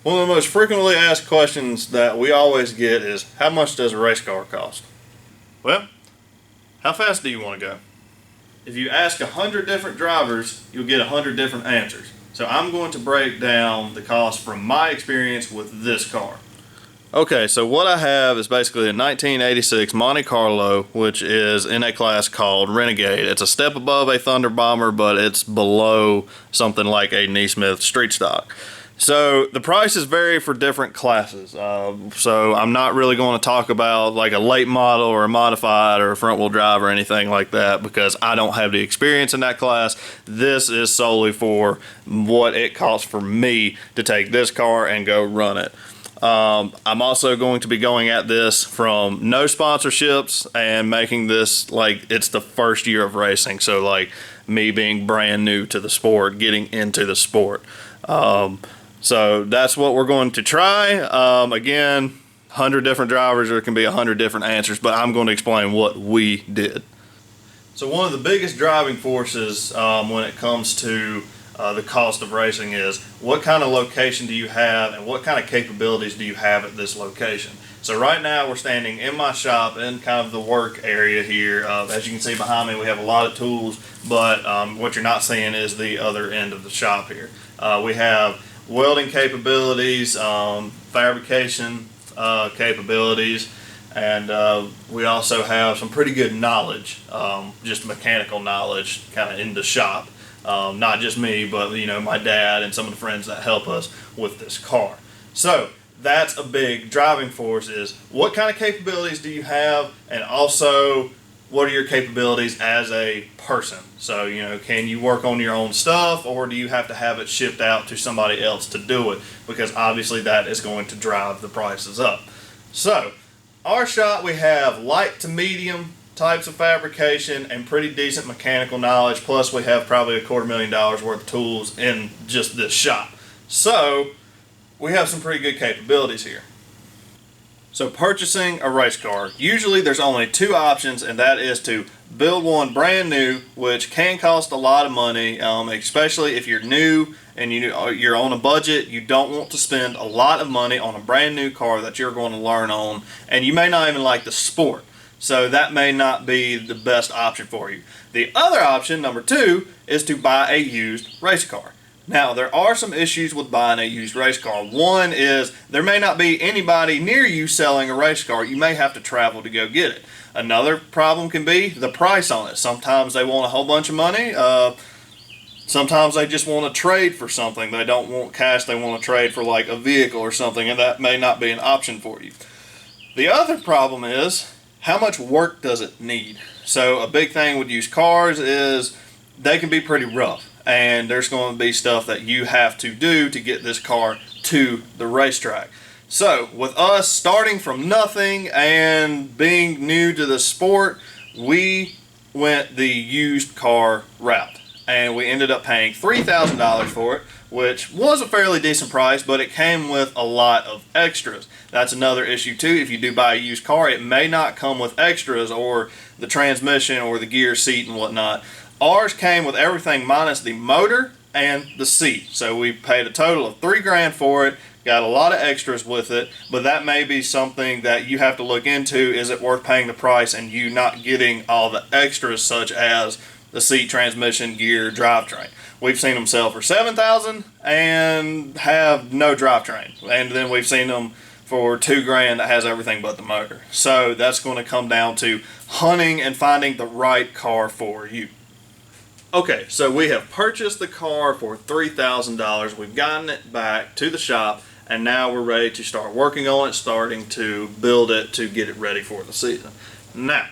One of the most frequently asked questions that we always get is, how much does a race car cost? Well, how fast do you want to go? If you ask 100 different drivers, you'll get 100 different answers. So I'm going to break down the cost from my experience with this car. Okay, so what I have is basically a 1986 Monte Carlo, which is in a class called Renegade. It's a step above a Thunder Bomber, but it's below something like a Neesmith Street Stock. So the prices vary for different classes. So I'm not really going to talk about like a late model or a modified or a front wheel drive or anything like that because I don't have the experience in that class. This is solely for what it costs for me to take this car and go run it. I'm also going to be going at this from no sponsorships and making this like it's the first year of racing. So like me being brand new to the sport, getting into the sport. So that's what we're going to try. Again, 100 different drivers, there can be 100 different answers, but I'm going to explain what we did. So one of the biggest driving forces when it comes to the cost of racing is what kind of location do you have and what kind of capabilities do you have at this location. So right now we're standing in my shop in kind of the work area here. As you can see behind me, we have a lot of tools, but what you're not seeing is the other end of the shop here. We have welding capabilities, fabrication capabilities, and we also have some pretty good knowledge, just mechanical knowledge kind of in the shop. Not just me, but you know, my dad and some of the friends that help us with this car. So that's a big driving force, is what kind of capabilities do you have, and also what are your capabilities as a person. So, you know, can you work on your own stuff, or do you have to have it shipped out to somebody else to do it? Because obviously that is going to drive the prices up. So, our shop, we have light to medium types of fabrication and pretty decent mechanical knowledge, plus we have probably $250,000 worth of tools in just this shop. So, we have some pretty good capabilities here. So purchasing a race car, usually there's only two options, and that is to build one brand new, which can cost a lot of money, especially if you're new and you're on a budget. You don't want to spend a lot of money on a brand new car that you're going to learn on, and you may not even like the sport. So that may not be the best option for you. The other option, number two, is to buy a used race car. Now, there are some issues with buying a used race car. One is there may not be anybody near you selling a race car. You may have to travel to go get it. Another problem can be the price on it. Sometimes they want a whole bunch of money. Sometimes they just want to trade for something. They don't want cash. They want to trade for like a vehicle or something, and that may not be an option for you. The other problem is, how much work does it need? So a big thing with used cars is they can be pretty rough. And there's going to be stuff that you have to do to get this car to the racetrack. So with us starting from nothing and being new to the sport, we went the used car route, and we ended up paying $3,000 for it, which was a fairly decent price, but it came with a lot of extras. That's another issue too. If you do buy a used car, it may not come with extras, or the transmission or the gear seat and whatnot. Ours came with everything minus the motor and the seat. So we paid a total of $3,000 for it, got a lot of extras with it, but that may be something that you have to look into. Is it worth paying the price and you not getting all the extras such as the seat, transmission, gear, drivetrain? We've seen them sell for $7,000 and have no drivetrain. And then we've seen them for $2,000 that has everything but the motor. So that's going to come down to hunting and finding the right car for you. Okay, so we have purchased the car for $3,000. We've gotten it back to the shop, and now we're ready to start working on it, starting to build it to get it ready for the season. Now,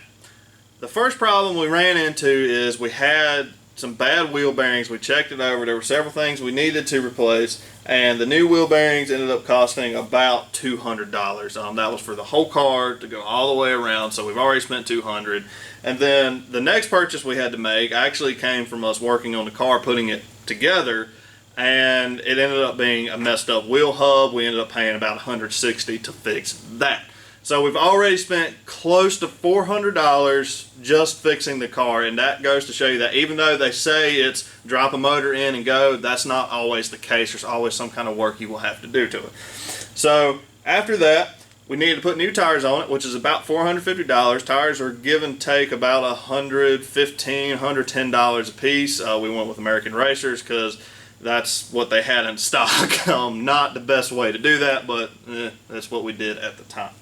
the first problem we ran into is we had some bad wheel bearings. We checked it over. There were several things we needed to replace, and the new wheel bearings ended up costing about $200. That was for the whole car to go all the way around, so we've already spent $200. And then the next purchase we had to make actually came from us working on the car, putting it together, and it ended up being a messed up wheel hub. We ended up paying about $160 to fix that. So we've already spent close to $400 just fixing the car, and that goes to show you that even though they say it's drop a motor in and go, that's not always the case. There's always some kind of work you will have to do to it. So after that, we needed to put new tires on it, which is about $450. Tires are give and take about $115, $110 a piece. We went with American Racers because that's what they had in stock. Not the best way to do that, but that's what we did at the time.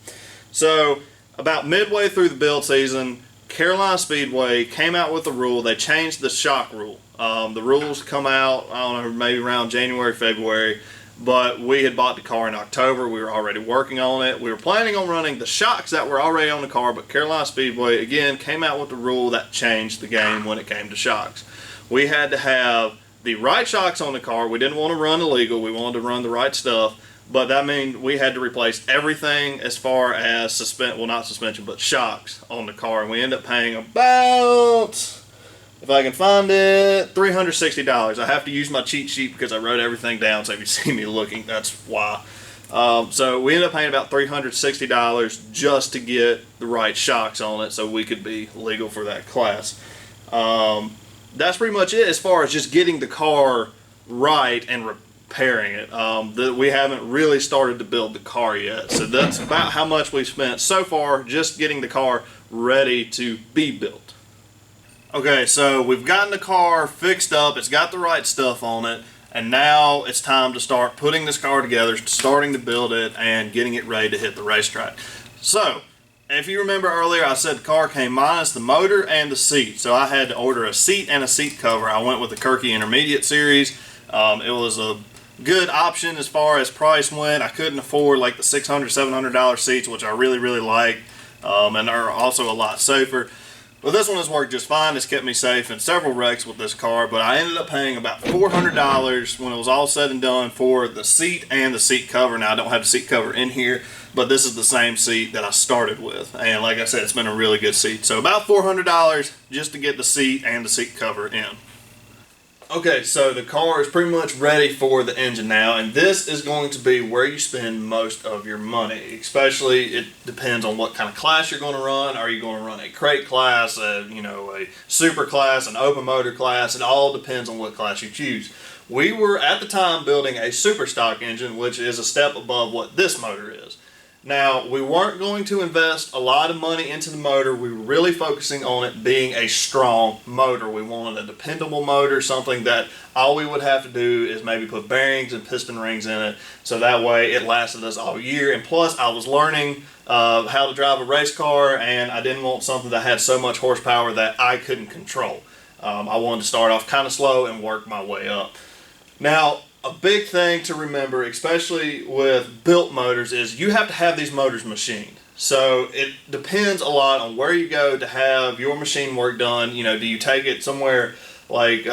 So about midway through the build season, Carolina Speedway came out with a rule. They changed the shock rule. The rules come out, I don't know, maybe around January, February. But we had bought the car in October. We were already working on it. We were planning on running the shocks that were already on the car, but Carolina Speedway, again, came out with the rule that changed the game when it came to shocks. We had to have the right shocks on the car. We didn't want to run illegal. We wanted to run the right stuff. But that means we had to replace everything as far as not suspension, but shocks on the car. And we ended up paying about, if I can find it, $360. I have to use my cheat sheet because I wrote everything down, so if you see me looking, that's why. So we ended up paying about $360 just to get the right shocks on it so we could be legal for that class. That's pretty much it as far as just getting the car right and repairing it. We haven't really started to build the car yet, so that's about how much we've spent so far just getting the car ready to be built. Okay, so we've gotten the car fixed up, it's got the right stuff on it, and now it's time to start putting this car together, starting to build it, and getting it ready to hit the racetrack. So, if you remember earlier, I said the car came minus the motor and the seat, so I had to order a seat and a seat cover. I went with the Kirky Intermediate Series. It was a good option as far as price went. I couldn't afford like the $600, $700 seats, which I really, really like, and are also a lot safer. Well, this one has worked just fine. It's kept me safe in several wrecks with this car, but I ended up paying about $400 when it was all said and done for the seat and the seat cover. Now, I don't have the seat cover in here, but this is the same seat that I started with. And like I said, it's been a really good seat. So about $400 just to get the seat and the seat cover in. Okay, so the car is pretty much ready for the engine now, and this is going to be where you spend most of your money. Especially, it depends on what kind of class you're going to run. Are you going to run a crate class, a super class, an open motor class? It all depends on what class you choose. We were at the time building a super stock engine, which is a step above what this motor is. Now, we weren't going to invest a lot of money into the motor. We were really focusing on it being a strong motor. We wanted a dependable motor, something that all we would have to do is maybe put bearings and piston rings in it, so that way it lasted us all year. And plus, I was learning how to drive a race car, and I didn't want something that had so much horsepower that I couldn't control. I wanted to start off kind of slow and work my way up. Now, a big thing to remember, especially with built motors, is you have to have these motors machined. So it depends a lot on where you go to have your machine work done. Do you take it somewhere like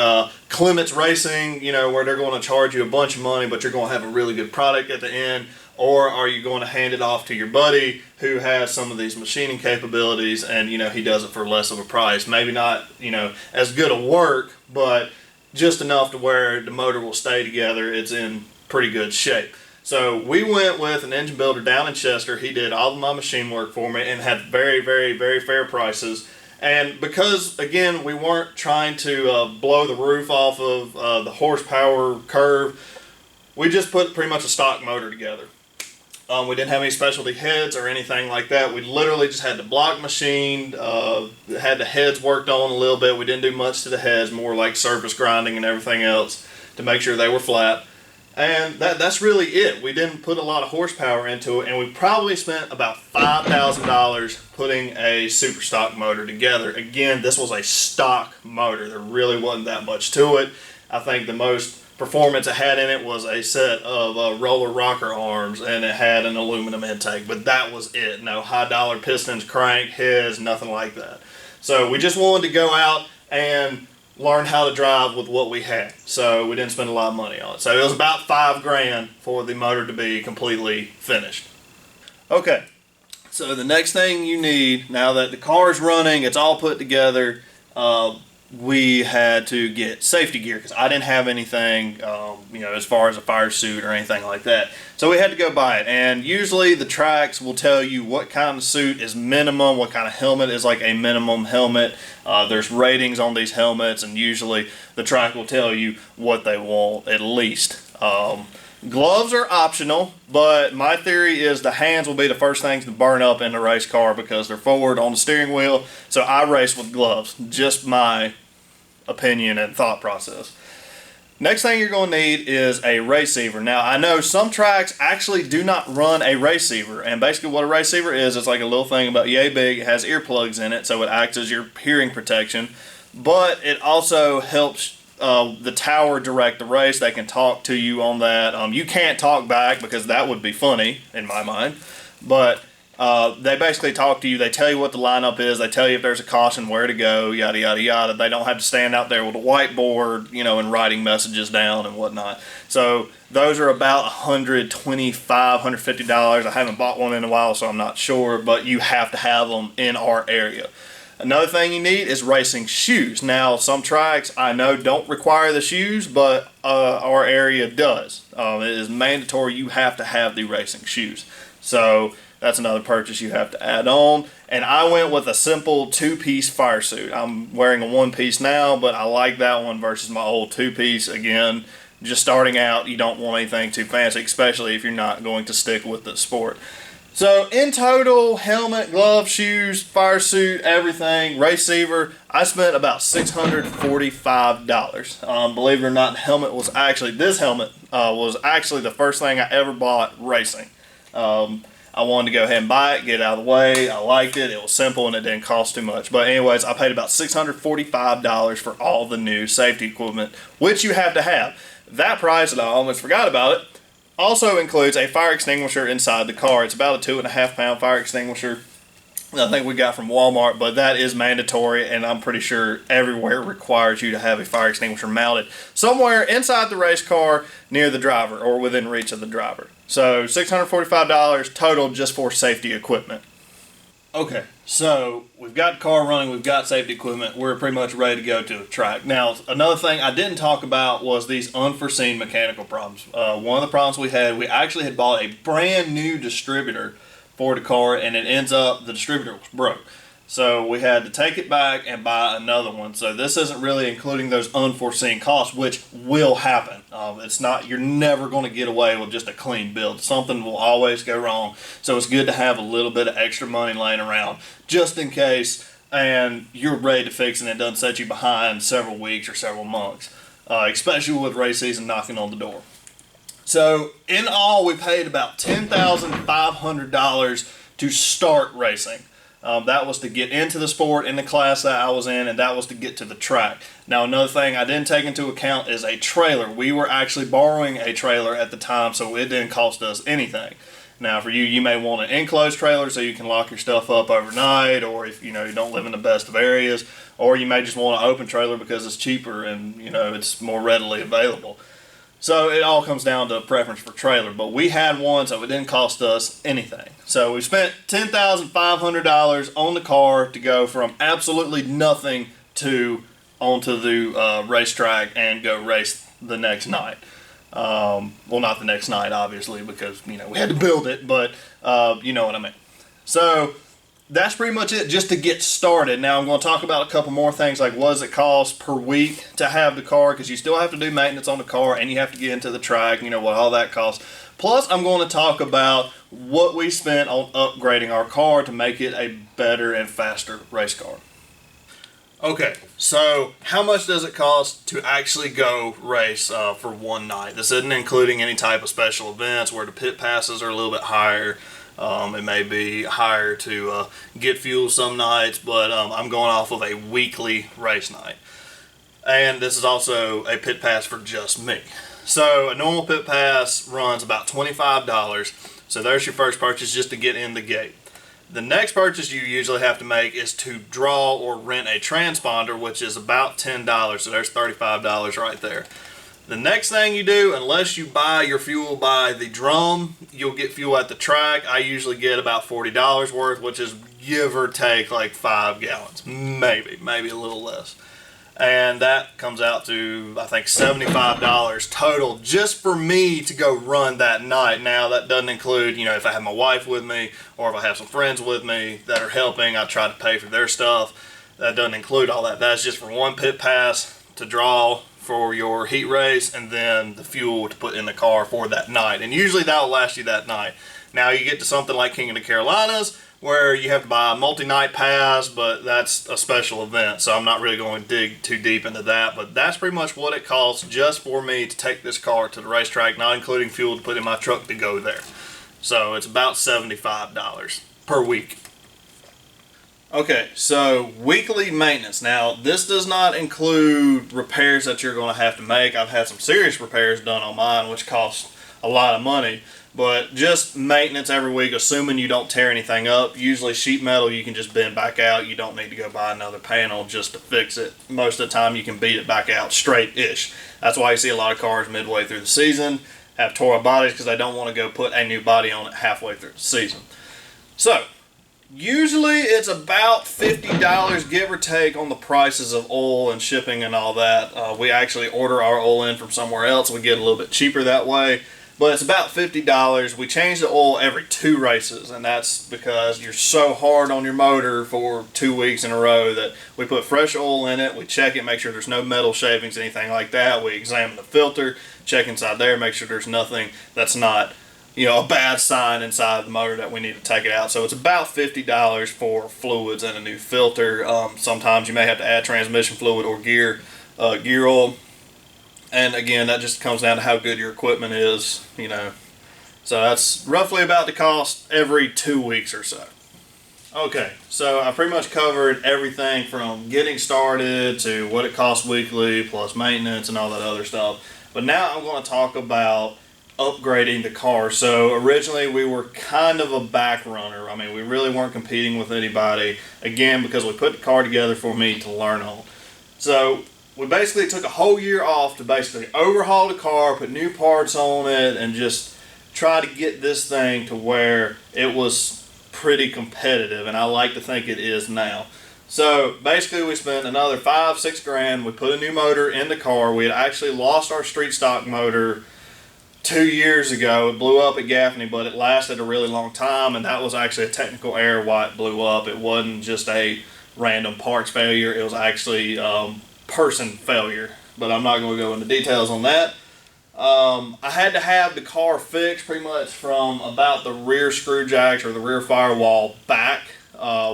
Clements Racing, where they're going to charge you a bunch of money, but you're going to have a really good product at the end? Or are you going to hand it off to your buddy who has some of these machining capabilities and, he does it for less of a price? Maybe not, as good a work, but just enough to where the motor will stay together. It's in pretty good shape. So we went with an engine builder down in Chester. He did all of my machine work for me and had very, very, very fair prices. And because, again, we weren't trying to blow the roof off of the horsepower curve, we just put pretty much a stock motor together. We didn't have any specialty heads or anything like that. We literally just had the block machined, had the heads worked on a little bit. We didn't do much to the heads, more like surface grinding and everything else to make sure they were flat. And that's really it. We didn't put a lot of horsepower into it, and we probably spent about $5,000 putting a super stock motor together. Again, this was a stock motor. There really wasn't that much to it. I think the most performance it had in it was a set of roller rocker arms, and it had an aluminum intake, but that was it. No high dollar pistons, crank, heads, nothing like that. So we just wanted to go out and learn how to drive with what we had. So we didn't spend a lot of money on it. So it was about $5,000 for the motor to be completely finished. Okay, so the next thing you need, now that the car is running, it's all put together, we had to get safety gear because I didn't have anything, as far as a fire suit or anything like that. So we had to go buy it. And usually the tracks will tell you what kind of suit is minimum, what kind of helmet is like a minimum helmet. There's ratings on these helmets, and usually the track will tell you what they want at least. Gloves are optional, but my theory is the hands will be the first things to burn up in a race car because they're forward on the steering wheel. So I race with gloves. Just my opinion and thought process. Next thing you're going to need is a receiver. Now, I know some tracks actually do not run a receiver, and basically what a receiver is, it's like a little thing about yay big. It has earplugs in it, so it acts as your hearing protection, but it also helps the tower direct the race. They can talk to you on that. You can't talk back because that would be funny in my mind, but they basically talk to you. They tell you what the lineup is. They tell you if there's a caution, where to go, yada, yada, yada. They don't have to stand out there with a whiteboard, and writing messages down and whatnot. So those are about $125, $150. I haven't bought one in a while, so I'm not sure, but you have to have them in our area. Another thing you need is racing shoes. Now, some tracks I know don't require the shoes, but our area does. It is mandatory. You have to have the racing shoes. So that's another purchase you have to add on. And I went with a simple two-piece fire suit. I'm wearing a one-piece now, but I like that one versus my old two-piece. Again, just starting out, you don't want anything too fancy, especially if you're not going to stick with the sport. So in total, helmet, gloves, shoes, fire suit, everything, receiver, I spent about $645. Believe it or not, this helmet was actually the first thing I ever bought racing. I wanted to go ahead and buy it, get it out of the way. I liked it. It was simple and it didn't cost too much. But anyways, I paid about $645 for all the new safety equipment, which you have to have. That price, and I almost forgot about it, also includes a fire extinguisher inside the car. It's about a 2.5 pound fire extinguisher I think we got from Walmart, but that is mandatory, and I'm pretty sure everywhere requires you to have a fire extinguisher mounted somewhere inside the race car near the driver or within reach of the driver. So $645 total just for safety equipment. Okay, so we've got the car running, we've got safety equipment, we're pretty much ready to go to the track. Now, another thing I didn't talk about was these unforeseen mechanical problems. One of the problems we actually had bought a brand new distributor for the car, and it ends up the distributor was broke. So we had to take it back and buy another one. So this isn't really including those unforeseen costs, which will happen. It's not, you're never going to get away with just a clean build. Something will always go wrong. So it's good to have a little bit of extra money laying around just in case, and you're ready to fix it and it doesn't set you behind several weeks or several months, especially with race season knocking on the door. So in all, we paid about $10,500 to start racing. That was to get into the sport in the class that I was in, and that was to get to the track. Now, another thing I didn't take into account is a trailer. We were actually borrowing a trailer at the time, so it didn't cost us anything. Now, for you, you may want an enclosed trailer so you can lock your stuff up overnight, or if you don't live in the best of areas, or you may just want an open trailer because it's cheaper and it's more readily available. So it all comes down to preference for trailer, but we had one, so it didn't cost us anything. So we spent $10,500 on the car to go from absolutely nothing to onto the racetrack and go race the next night. Well, not the next night, obviously, because we had to build it, but you know what I mean. So that's pretty much it just to get started. Now I'm going to talk about a couple more things, like what does it cost per week to have the car, because you still have to do maintenance on the car and you have to get into the track, what all that costs. Plus I'm going to talk about what we spent on upgrading our car to make it a better and faster race car. Okay, so how much does it cost to actually go race for one night? This isn't including any type of special events where the pit passes are a little bit higher. It may be higher to get fuel some nights, but I'm going off of a weekly race night. And this is also a pit pass for just me. So a normal pit pass runs about $25. So there's your first purchase just to get in the gate. The next purchase you usually have to make is to draw or rent a transponder, which is about $10. So there's $35 right there. The next thing you do, unless you buy your fuel by the drum, you'll get fuel at the track. I usually get about $40 worth, which is give or take like 5 gallons, maybe a little less. and that comes out to, I think, $75 total just for me to go run that night. Now that doesn't include, if I have my wife with me or if I have some friends with me that are helping, I try to pay for their stuff. That doesn't include all that. That's just for one pit pass to draw for your heat race, and then the fuel to put in the car for that night. And usually that will last you that night. Now you get to something like King of the Carolinas where you have to buy a multi-night pass, but that's a special event, so I'm not really going to dig too deep into that. But that's pretty much what it costs just for me to take this car to the racetrack, not including fuel to put in my truck to go there. So it's about $75 per week. Okay, so weekly maintenance. Now, this does not include repairs that you're going to have to make. I've had some serious repairs done on mine, which cost a lot of money. But just maintenance every week, assuming you don't tear anything up. Usually sheet metal you can just bend back out. You don't need to go buy another panel just to fix it. Most of the time you can beat it back out straight-ish. That's why you see a lot of cars midway through the season have tore up bodies, because they don't want to go put a new body on it halfway through the season. So, usually it's about $50 give or take on the prices of oil and shipping and all that. We actually order our oil in from somewhere else. We get a little bit cheaper that way. But it's about $50. We change the oil every 2 races, and that's because you're so hard on your motor for 2 weeks in a row that we put fresh oil in it. We check it, make sure there's no metal shavings, anything like that. We examine the filter, check inside there, make sure there's nothing that's not a bad sign inside the motor that we need to take it out. So it's about $50 for fluids and a new filter. Sometimes you may have to add transmission fluid or gear oil. And again, that just comes down to how good your equipment is, So that's roughly about the cost every 2 weeks or so. Okay, so I pretty much covered everything from getting started to what it costs weekly, plus maintenance and all that other stuff. But now I'm going to talk about upgrading the car. So originally we were kind of a back runner. I mean, we really weren't competing with anybody, again, because we put the car together for me to learn on. So we basically took a whole year off to basically overhaul the car, put new parts on it, and just try to get this thing to where it was pretty competitive, and I like to think it is now. So basically we spent another $5-6 grand. We put a new motor in the car. We had actually lost our street stock motor 2 years ago. It blew up at Gaffney, but it lasted a really long time, and that was actually a technical error why it blew up. It wasn't just a random parts failure. It was actually person failure, but I'm not going to go into details on that. I had to have the car fixed pretty much from about the rear screw jacks or the rear firewall back.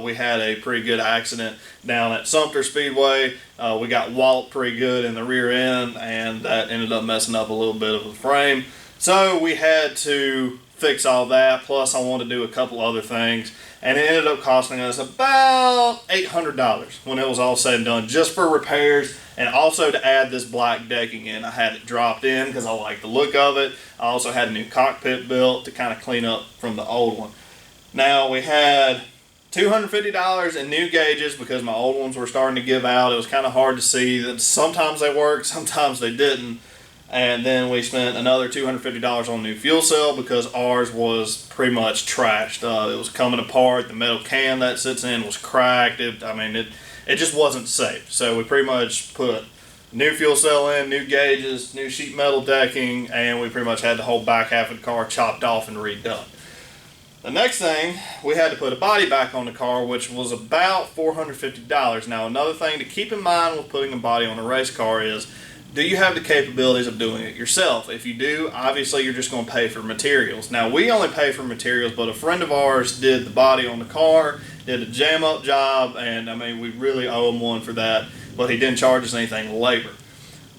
We had a pretty good accident down at Sumter Speedway. We got walloped pretty good in the rear end, and that ended up messing up a little bit of the frame. So we had to fix all that, plus I wanted to do a couple other things, and it ended up costing us about $800 when it was all said and done, just for repairs and also to add this black decking in. I had it dropped in because I like the look of it. I also had a new cockpit built to kind of clean up from the old one. Now we had $250 in new gauges because my old ones were starting to give out. It was kind of hard to see that sometimes they worked, sometimes they didn't. And then we spent another $250 on new fuel cell because ours was pretty much trashed. It was coming apart. The metal can that sits in was cracked. It just wasn't safe. So we pretty much put new fuel cell in, new gauges, new sheet metal decking, and we pretty much had the whole back half of the car chopped off and redone. The next thing, we had to put a body back on the car, which was about $450. Now, another thing to keep in mind with putting a body on a race car is, do you have the capabilities of doing it yourself? If you do, obviously you're just going to pay for materials. Now, we only pay for materials, but a friend of ours did the body on the car, did a jam-up job, and we really owe him one for that, but he didn't charge us anything labor.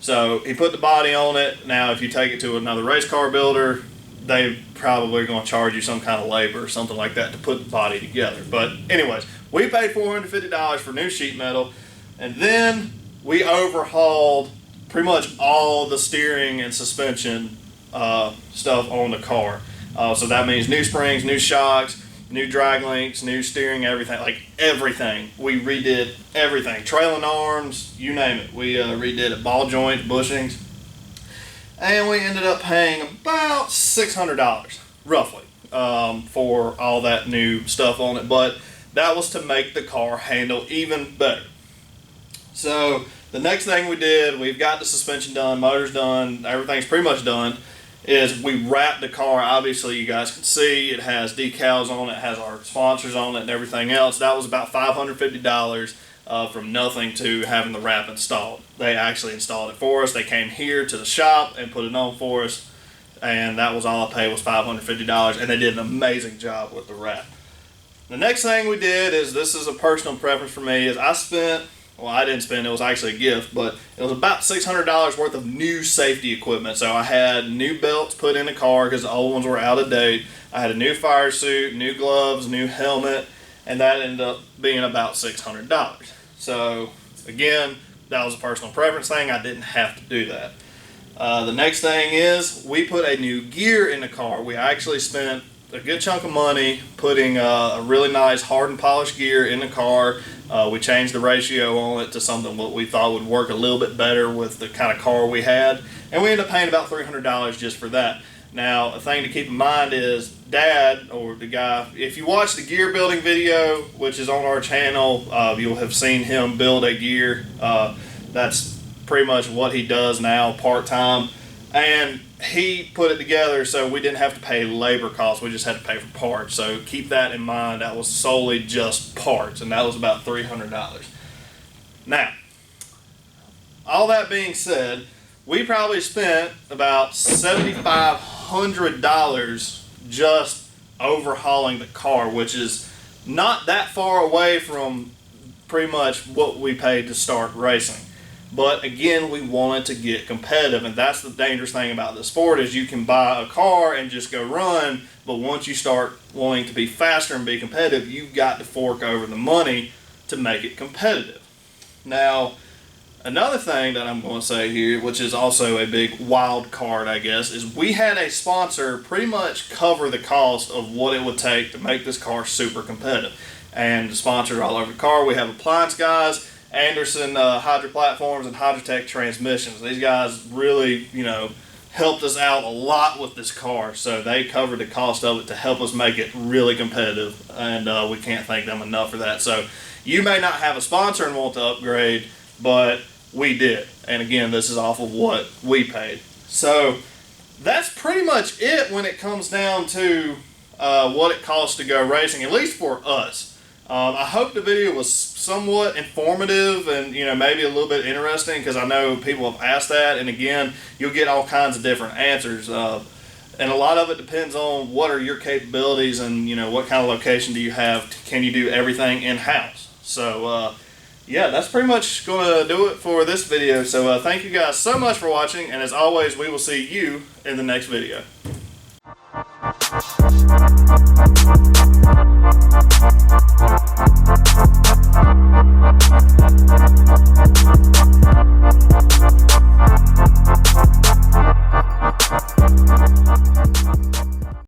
So he put the body on it. Now, if you take it to another race car builder, they probably are going to charge you some kind of labor or something like that to put the body together. But anyways, we paid $450 for new sheet metal, and then we overhauled pretty much all the steering and suspension stuff on the car. So that means new springs, new shocks, new drag links, new steering, everything. We redid everything. Trailing arms, you name it. We redid it, ball joints, bushings. And we ended up paying about $600, roughly, for all that new stuff on it. But that was to make the car handle even better. So the next thing we did, we've got the suspension done, motor's done, everything's pretty much done, is we wrapped the car. Obviously, you guys can see it has decals on it, has our sponsors on it and everything else. That was about $550 from nothing to having the wrap installed. They actually installed it for us. They came here to the shop and put it on for us, and that was all I paid, was $550, and they did an amazing job with the wrap. The next thing we did is, this is a personal preference for me, is I didn't spend, it was actually a gift, but it was about $600 worth of new safety equipment. So I had new belts put in the car because the old ones were out of date. I had a new fire suit, new gloves, new helmet, and that ended up being about $600. So again, that was a personal preference thing. I didn't have to do that. The next thing is, we put a new gear in the car. We actually spent a good chunk of money putting a really nice hard and polished gear in the car. We changed the ratio on it to something what we thought would work a little bit better with the kind of car we had, and we ended up paying about $300 just for that. Now, a thing to keep in mind is, Dad, or the guy, if you watch the gear building video, which is on our channel, you'll have seen him build a gear. That's pretty much what he does now, part-time, and he put it together so we didn't have to pay labor costs. We just had to pay for parts. So keep that in mind. That was solely just parts, and that was about $300. Now, all that being said, we probably spent about $7,500 just overhauling the car, which is not that far away from pretty much what we paid to start racing. But again, we wanted to get competitive, and that's the dangerous thing about the sport, is you can buy a car and just go run, but once you start wanting to be faster and be competitive, you've got to fork over the money to make it competitive. Now, another thing that I'm going to say here, which is also a big wild card, I guess, is we had a sponsor pretty much cover the cost of what it would take to make this car super competitive. And the sponsors all over the car. We have Appliance Guys, Anderson Hydro Platforms, and Hydrotech Transmissions. These guys really, helped us out a lot with this car, so they covered the cost of it to help us make it really competitive, and we can't thank them enough for that. So you may not have a sponsor and want to upgrade, but we did, and again, this is off of what we paid. So that's pretty much it when it comes down to what it costs to go racing, at least for us. I hope the video was somewhat informative and maybe a little bit interesting, because I know people have asked that, and again, you'll get all kinds of different answers, and a lot of it depends on what are your capabilities and what kind of location do you have. Can you do everything in-house? So yeah, that's pretty much going to do it for this video. So thank you guys so much for watching, and as always, we will see you in the next video.